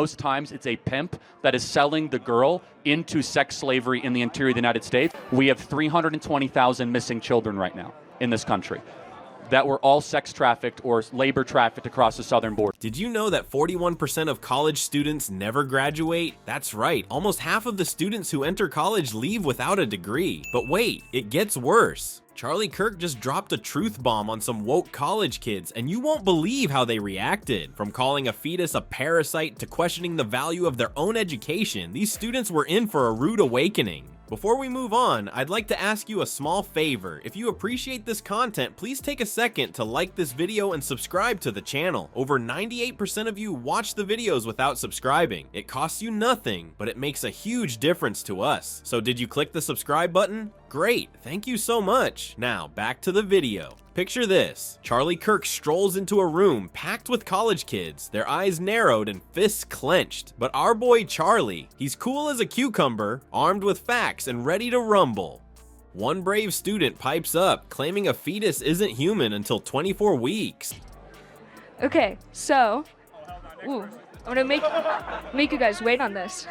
Most times it's a pimp that is selling the girl into sex slavery in the interior of the United States. We have 320,000 missing children right now in this country that were all sex trafficked or labor trafficked across the southern border. Did you know that 41% of college students never graduate? That's right, almost half of the students who enter college leave without a degree. But wait, it gets worse. Charlie Kirk just dropped a truth bomb on some woke college kids, and you won't believe how they reacted. From calling a fetus a parasite to questioning the value of their own education, these students were in for a rude awakening. Before we move on, I'd like to ask you a small favor. If you appreciate this content, please take a second to like this video and subscribe to the channel. Over 98% of you watch the videos without subscribing. It costs you nothing, but it makes a huge difference to us. So did you click the subscribe button? Great, thank you so much. Now, back to the video. Picture this. Charlie Kirk strolls into a room packed with college kids, their eyes narrowed and fists clenched. But our boy Charlie, he's cool as a cucumber, armed with facts and ready to rumble. One brave student pipes up, claiming a fetus isn't human until 24 weeks. Okay, so, I'm gonna make you guys wait on this.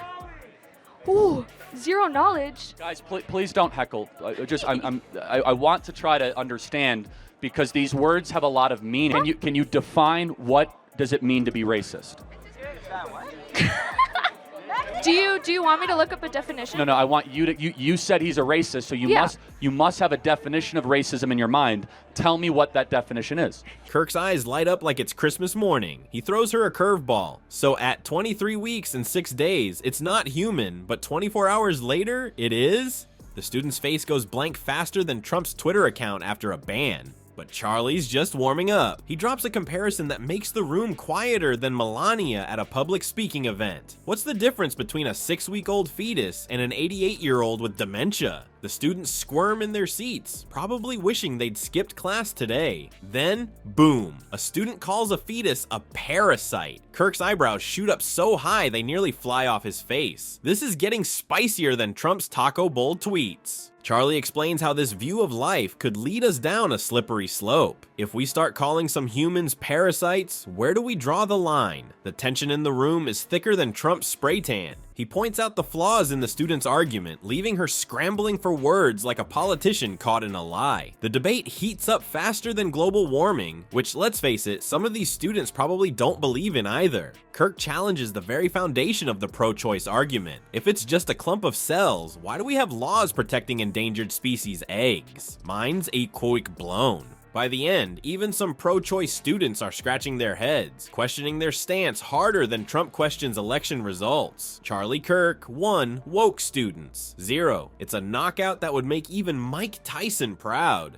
Ooh, zero knowledge. Guys, please don't heckle. I want to try to understand, because these words have a lot of meaning. Can you define what does it mean to be racist? Do you want me to look up a definition? No, I want you to. You said he's a racist, so you must have a definition of racism in your mind. Tell me what that definition is. Kirk's eyes light up like it's Christmas morning. He throws her a curveball. So at 23 weeks and 6 days, it's not human, but 24 hours later, it is? The student's face goes blank faster than Trump's Twitter account after a ban. But Charlie's just warming up. He drops a comparison that makes the room quieter than Melania at a public speaking event. What's the difference between a 6-week-old fetus and an 88-year-old with dementia? The students squirm in their seats, probably wishing they'd skipped class today. Then, boom, a student calls a fetus a parasite. Kirk's eyebrows shoot up so high they nearly fly off his face. This is getting spicier than Trump's taco bowl tweets. Charlie explains how this view of life could lead us down a slippery slope. If we start calling some humans parasites, where do we draw the line? The tension in the room is thicker than Trump's spray tan. He points out the flaws in the student's argument, leaving her scrambling for words like a politician caught in a lie. The debate heats up faster than global warming, which, let's face it, some of these students probably don't believe in either. Kirk challenges the very foundation of the pro-choice argument. If it's just a clump of cells, why do we have laws protecting endangered species eggs? Mine's 8 blown. By the end, even some pro-choice students are scratching their heads, questioning their stance harder than Trump questions election results. Charlie Kirk, 1. Woke students. 0. It's a knockout that would make even Mike Tyson proud.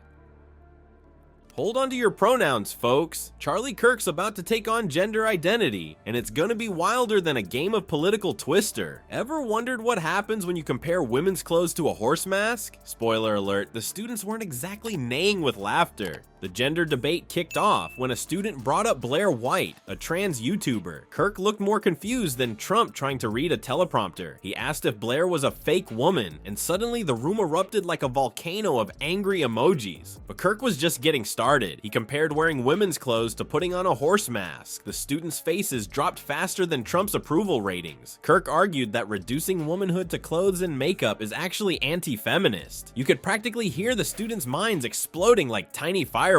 Hold on to your pronouns, folks. Charlie Kirk's about to take on gender identity, and it's gonna be wilder than a game of political Twister. Ever wondered what happens when you compare women's clothes to a horse mask? Spoiler alert, the students weren't exactly neighing with laughter. The gender debate kicked off when a student brought up Blair White, a trans YouTuber. Kirk looked more confused than Trump trying to read a teleprompter. He asked if Blair was a fake woman, and suddenly the room erupted like a volcano of angry emojis. But Kirk was just getting started. He compared wearing women's clothes to putting on a horse mask. The students' faces dropped faster than Trump's approval ratings. Kirk argued that reducing womanhood to clothes and makeup is actually anti-feminist. You could practically hear the students' minds exploding like tiny fireworks.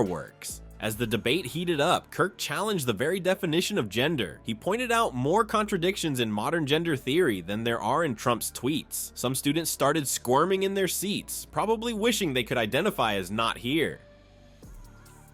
As the debate heated up, Kirk challenged the very definition of gender. He pointed out more contradictions in modern gender theory than there are in Trump's tweets. Some students started squirming in their seats, probably wishing they could identify as not here.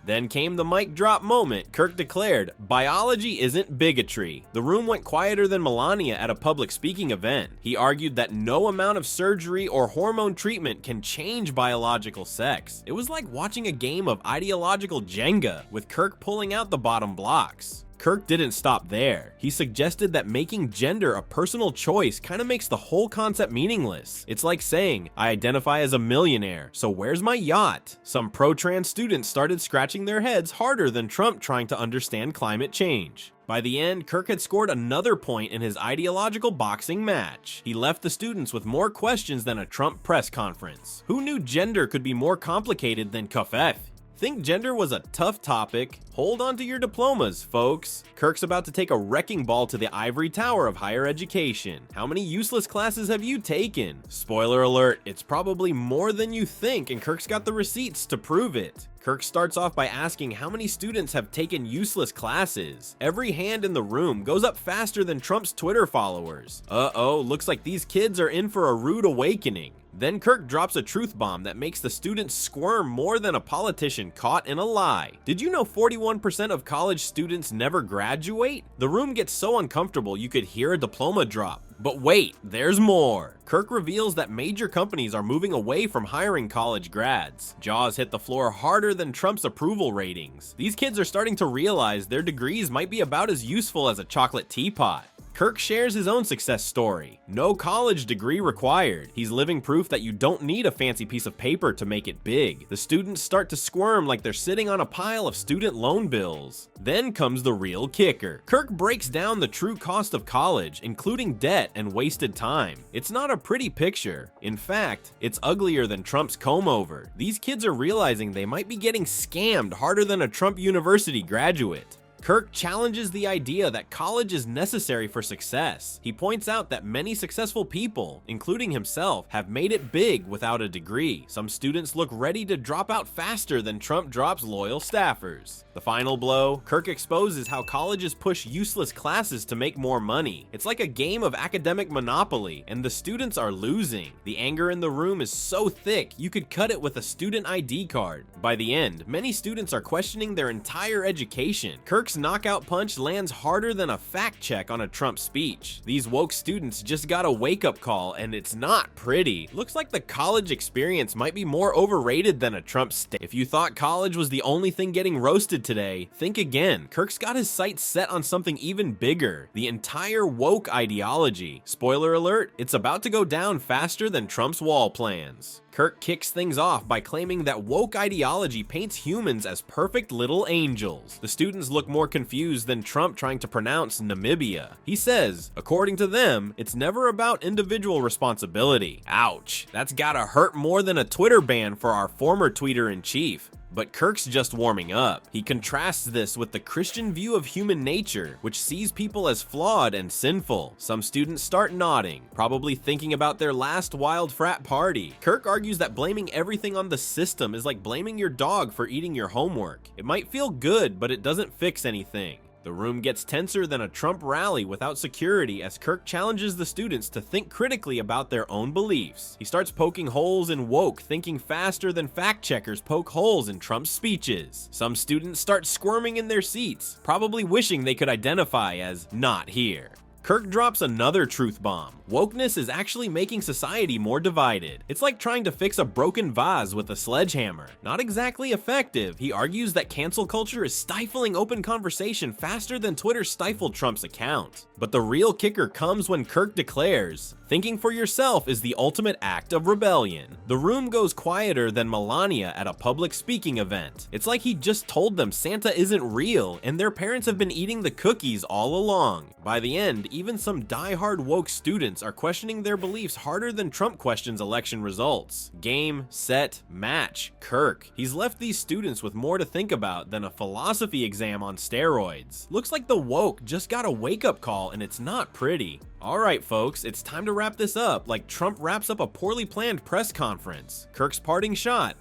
Then came the mic drop moment. Kirk declared, "Biology isn't bigotry." The room went quieter than Melania at a public speaking event. He argued that no amount of surgery or hormone treatment can change biological sex. It was like watching a game of ideological Jenga, with Kirk pulling out the bottom blocks. Kirk didn't stop there. He suggested that making gender a personal choice kind of makes the whole concept meaningless. It's like saying, I identify as a millionaire, so where's my yacht? Some pro-trans students started scratching their heads harder than Trump trying to understand climate change. By the end, Kirk had scored another point in his ideological boxing match. He left the students with more questions than a Trump press conference. Who knew gender could be more complicated than kafef? Think gender was a tough topic? Hold on to your diplomas, folks. Kirk's about to take a wrecking ball to the ivory tower of higher education. How many useless classes have you taken? Spoiler alert, it's probably more than you think, and Kirk's got the receipts to prove it. Kirk starts off by asking how many students have taken useless classes. Every hand in the room goes up faster than Trump's Twitter followers. Uh-oh, looks like these kids are in for a rude awakening. Then Kirk drops a truth bomb that makes the students squirm more than a politician caught in a lie. Did you know 41% of college students never graduate? The room gets so uncomfortable you could hear a diploma drop. But wait, there's more. Kirk reveals that major companies are moving away from hiring college grads. Jaws hit the floor harder than Trump's approval ratings. These kids are starting to realize their degrees might be about as useful as a chocolate teapot. Kirk shares his own success story. No college degree required. He's living proof that you don't need a fancy piece of paper to make it big. The students start to squirm like they're sitting on a pile of student loan bills. Then comes the real kicker. Kirk breaks down the true cost of college, including debt and wasted time. It's not a pretty picture. In fact, it's uglier than Trump's comb-over. These kids are realizing they might be getting scammed harder than a Trump University graduate. Kirk challenges the idea that college is necessary for success. He points out that many successful people, including himself, have made it big without a degree. Some students look ready to drop out faster than Trump drops loyal staffers. The final blow, Kirk exposes how colleges push useless classes to make more money. It's like a game of academic monopoly, and the students are losing. The anger in the room is so thick, you could cut it with a student ID card. By the end, many students are questioning their entire education. Kirk's knockout punch lands harder than a fact check on a Trump speech. These woke students just got a wake-up call, and it's not pretty. Looks like the college experience might be more overrated than a Trump state. If you thought college was the only thing getting roasted today, think again. Kirk's got his sights set on something even bigger, the entire woke ideology. Spoiler alert, it's about to go down faster than Trump's wall plans. Kirk kicks things off by claiming that woke ideology paints humans as perfect little angels. The students look more confused than Trump trying to pronounce Namibia. He says, according to them, it's never about individual responsibility. Ouch, that's gotta hurt more than a Twitter ban for our former tweeter-in-chief. But Kirk's just warming up. He contrasts this with the Christian view of human nature, which sees people as flawed and sinful. Some students start nodding, probably thinking about their last wild frat party. Kirk argues that blaming everything on the system is like blaming your dog for eating your homework. It might feel good, but it doesn't fix anything. The room gets tenser than a Trump rally without security as Kirk challenges the students to think critically about their own beliefs. He starts poking holes in woke, thinking faster than fact checkers poke holes in Trump's speeches. Some students start squirming in their seats, probably wishing they could identify as not here. Kirk drops another truth bomb. Wokeness is actually making society more divided. It's like trying to fix a broken vase with a sledgehammer. Not exactly effective. He argues that cancel culture is stifling open conversation faster than Twitter stifled Trump's account. But the real kicker comes when Kirk declares, thinking for yourself is the ultimate act of rebellion. The room goes quieter than Melania at a public speaking event. It's like he just told them Santa isn't real and their parents have been eating the cookies all along. By the end, even some die-hard woke students are questioning their beliefs harder than Trump questions election results. Game, set, match, Kirk. He's left these students with more to think about than a philosophy exam on steroids. Looks like the woke just got a wake-up call and it's not pretty. Alright folks, it's time to wrap this up like Trump wraps up a poorly planned press conference. Kirk's parting shot.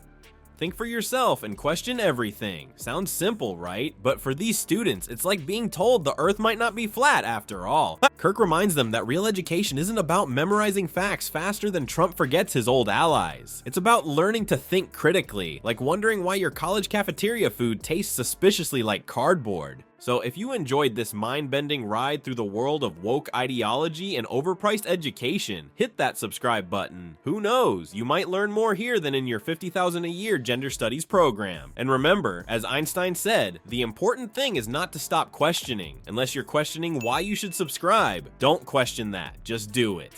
Think for yourself and question everything. Sounds simple, right? But for these students, it's like being told the earth might not be flat after all. Kirk reminds them that real education isn't about memorizing facts faster than Trump forgets his old allies. It's about learning to think critically, like wondering why your college cafeteria food tastes suspiciously like cardboard. So if you enjoyed this mind-bending ride through the world of woke ideology and overpriced education, hit that subscribe button. Who knows, you might learn more here than in your $50,000 a year gender studies program. And remember, as Einstein said, the important thing is not to stop questioning. Unless you're questioning why you should subscribe, don't question that, just do it.